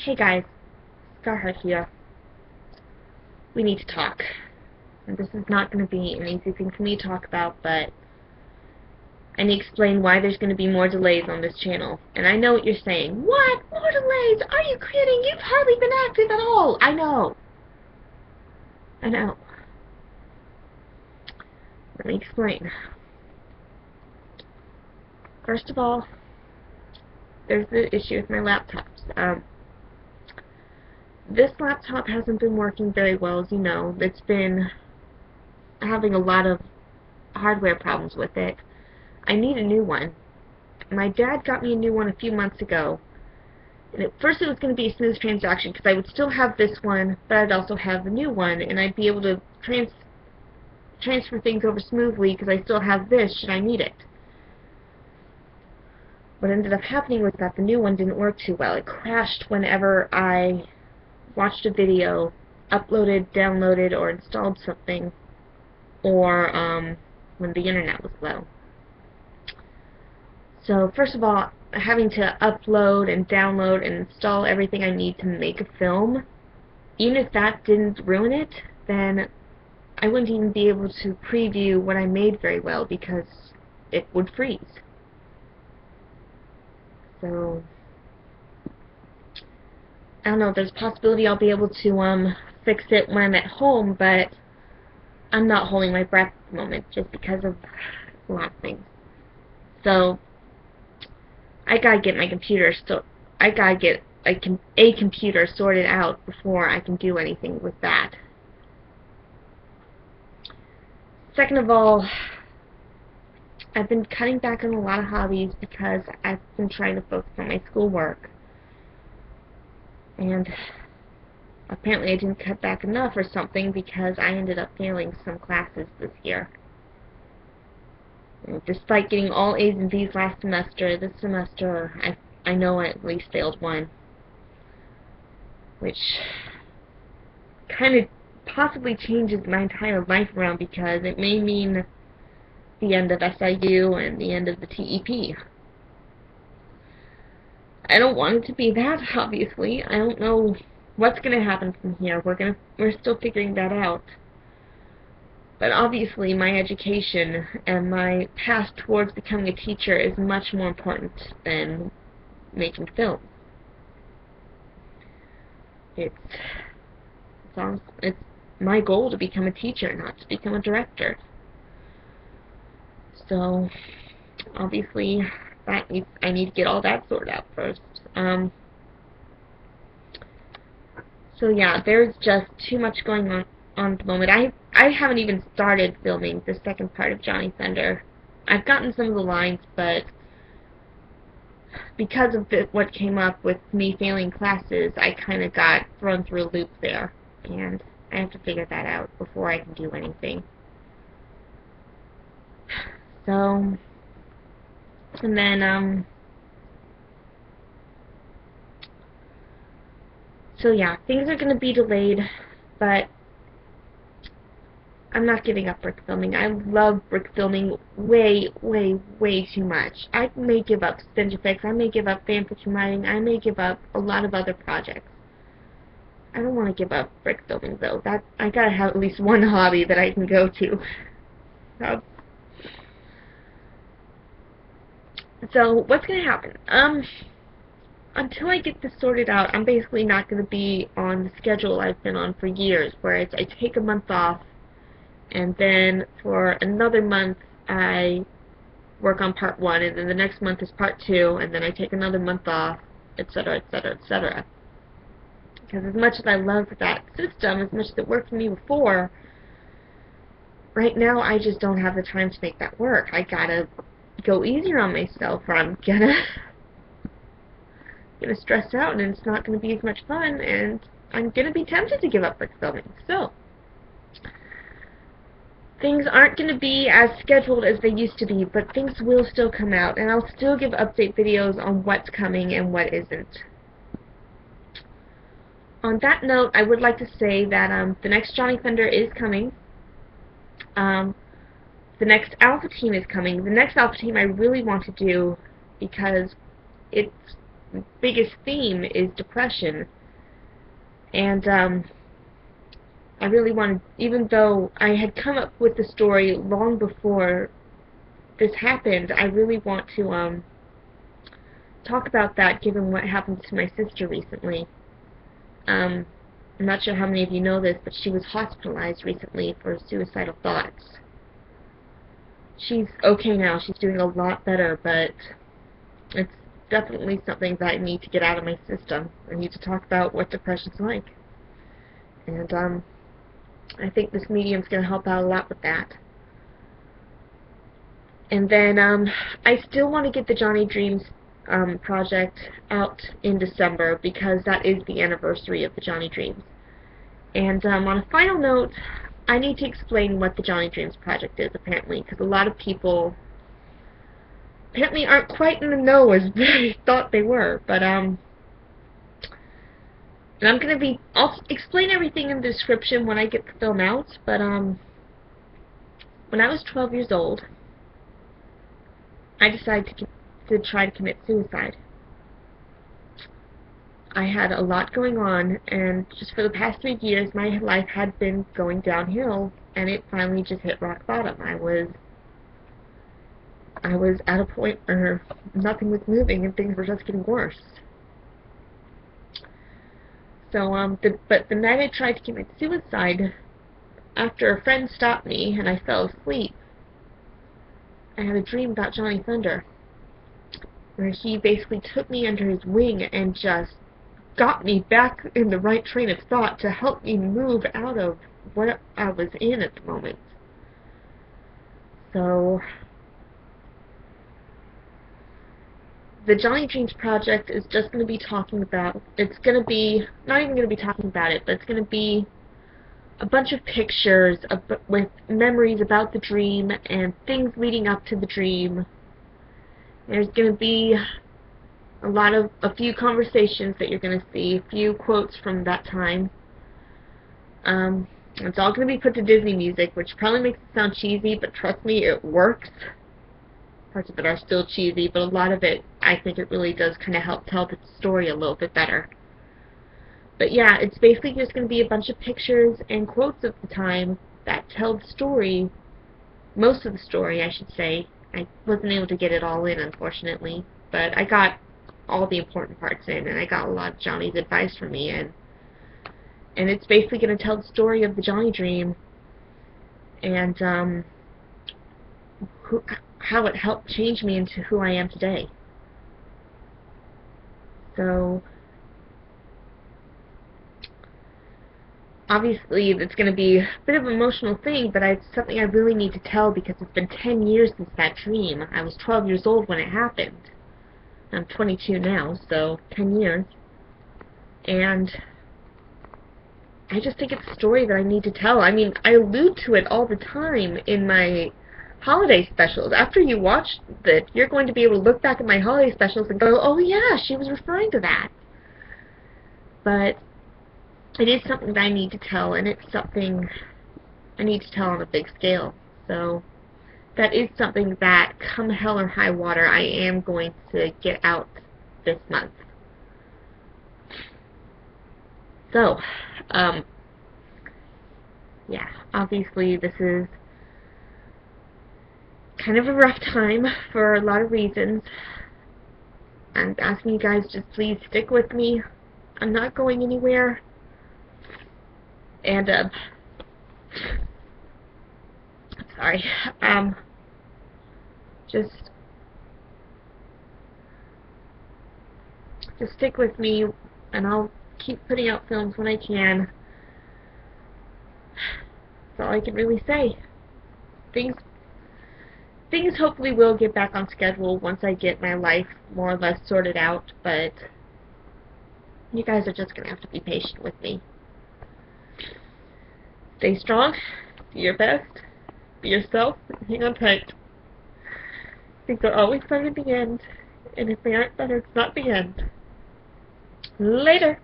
Hey guys, Starheart here. We need to talk. And this is not going to be an easy thing for me to talk about, but I need to explain why there's going to be more delays on this channel. And I know what you're saying. What? More delays? Are you kidding? You've hardly been active at all. I know. I know. Let me explain. First of all, there's the issue with my laptops. This laptop hasn't been working very well, as you know. It's been having a lot of hardware problems with it. I need a new one. My dad got me a new one a few months ago. And at first it was going to be a smooth transaction because I would still have this one, but I'd also have the new one, and I'd be able to transfer things over smoothly because I still have this should I need it. What ended up happening was that the new one didn't work too well. It crashed whenever I watched a video, uploaded, downloaded, or installed something, or when the internet was low. So first of all, having to upload and download and install everything I need to make a film, even if that didn't ruin it, then I wouldn't even be able to preview what I made very well because it would freeze. So I don't know, there's a possibility I'll be able to fix it when I'm at home, but I'm not holding my breath at the moment just because of a lot of things. So I gotta get my computer I gotta get a computer sorted out before I can do anything with that. Second of all, I've been cutting back on a lot of hobbies because I've been trying to focus on my schoolwork. And apparently I didn't cut back enough or something because I ended up failing some classes this year. And despite getting all A's and B's last semester, this semester I know I at least failed one. Which kind of possibly changes my entire life around because it may mean the end of SIU and the end of the TEP. I don't want it to be that, obviously. I don't know what's going to happen from here. We're still figuring that out. But obviously my education and my path towards becoming a teacher is much more important than making films. It's my goal to become a teacher, not to become a director. So obviously I need to get all that sorted out first. So yeah, there's just too much going on at the moment. I haven't even started filming the second part of Johnny Thunder. I've gotten some of the lines, but because of what came up with me failing classes, I kind of got thrown through a loop there, and I have to figure that out before I can do anything. So, and then, so yeah, things are going to be delayed, but I'm not giving up brick filming. I love brick filming way, way, way too much. I may give up SpongeFX, I may give up fanfiction writing, I may give up a lot of other projects. I don't want to give up brick filming though. I gotta have at least one hobby that I can go to. So what's gonna happen? Until I get this sorted out, I'm basically not gonna be on the schedule I've been on for years, where I take a month off, and then for another month I work on part 1, and then the next month is part 2, and then I take another month off, etc., etc., etc. Because as much as I love that system, as much as it worked for me before, right now I just don't have the time to make that work. I gotta go easier on myself, or I'm gonna stress out, and it's not gonna be as much fun, and I'm gonna be tempted to give up brick filming. So things aren't going to be as scheduled as they used to be, but things will still come out, and I'll still give update videos on what's coming and what isn't. On that note, I would like to say that the next Johnny Thunder is coming. The next Alpha Team is coming. The next Alpha Team I really want to do because it's biggest theme is depression. And I really wanted, even though I had come up with the story long before this happened, I really want to talk about that given what happened to my sister recently. I'm not sure how many of you know this, but she was hospitalized recently for suicidal thoughts. She's okay now, she's doing a lot better, but it's definitely something that I need to get out of my system. I need to talk about what depression's like. And I think this medium's going to help out a lot with that. And then I still want to get the Johnny Dreams project out in December because that is the anniversary of the Johnny Dreams. And on a final note, I need to explain what the Johnny Dreams project is, apparently, because a lot of people apparently aren't quite in the know as they thought they were. But and I'll explain everything in the description when I get the film out. But when I was 12 years old, I decided to try to commit suicide. I had a lot going on, and just for the past 3 years, my life had been going downhill, and it finally just hit rock bottom. I was at a point where nothing was moving, and things were just getting worse. So, but the night I tried to commit suicide, after a friend stopped me and I fell asleep, I had a dream about Johnny Thunder, where he basically took me under his wing and just got me back in the right train of thought to help me move out of what I was in at the moment. So, the Johnny Dreams project is just going to be talking about, it's going to be, not even going to be talking about it, but it's going to be a bunch of pictures with memories about the dream and things leading up to the dream. There's going to be a few conversations that you're going to see, a few quotes from that time. It's all going to be put to Disney music, which probably makes it sound cheesy, but trust me, it works. Parts of it are still cheesy, but a lot of it, I think it really does kind of help tell the story a little bit better. But yeah, it's basically just going to be a bunch of pictures and quotes of the time that tell the story, most of the story, I should say. I wasn't able to get it all in, unfortunately, but I got all the important parts in, and I got a lot of Johnny's advice from me, and it's basically going to tell the story of the Johnny Dream, and how it helped change me into who I am today. So, obviously, it's going to be a bit of an emotional thing, but it's something I really need to tell because it's been 10 years since that dream. I was 12 years old when it happened. I'm 22 now, so 10 years. And I just think it's a story that I need to tell. I mean, I allude to it all the time in my holiday specials. After you watch it, you're going to be able to look back at my holiday specials and go, oh yeah, she was referring to that. But it is something that I need to tell, and it's something I need to tell on a big scale. So that is something that, come hell or high water, I am going to get out this month. So, yeah, obviously this is kind of a rough time for a lot of reasons. I'm asking you guys to please stick with me. I'm not going anywhere. And, sorry, just stick with me, and I'll keep putting out films when I can. That's all I can really say. Things hopefully will get back on schedule once I get my life more or less sorted out, but you guys are just going to have to be patient with me. Stay strong, do your best, be yourself, and hang on tight. Things are always better in the end, and if they aren't better, it's not the end. Later!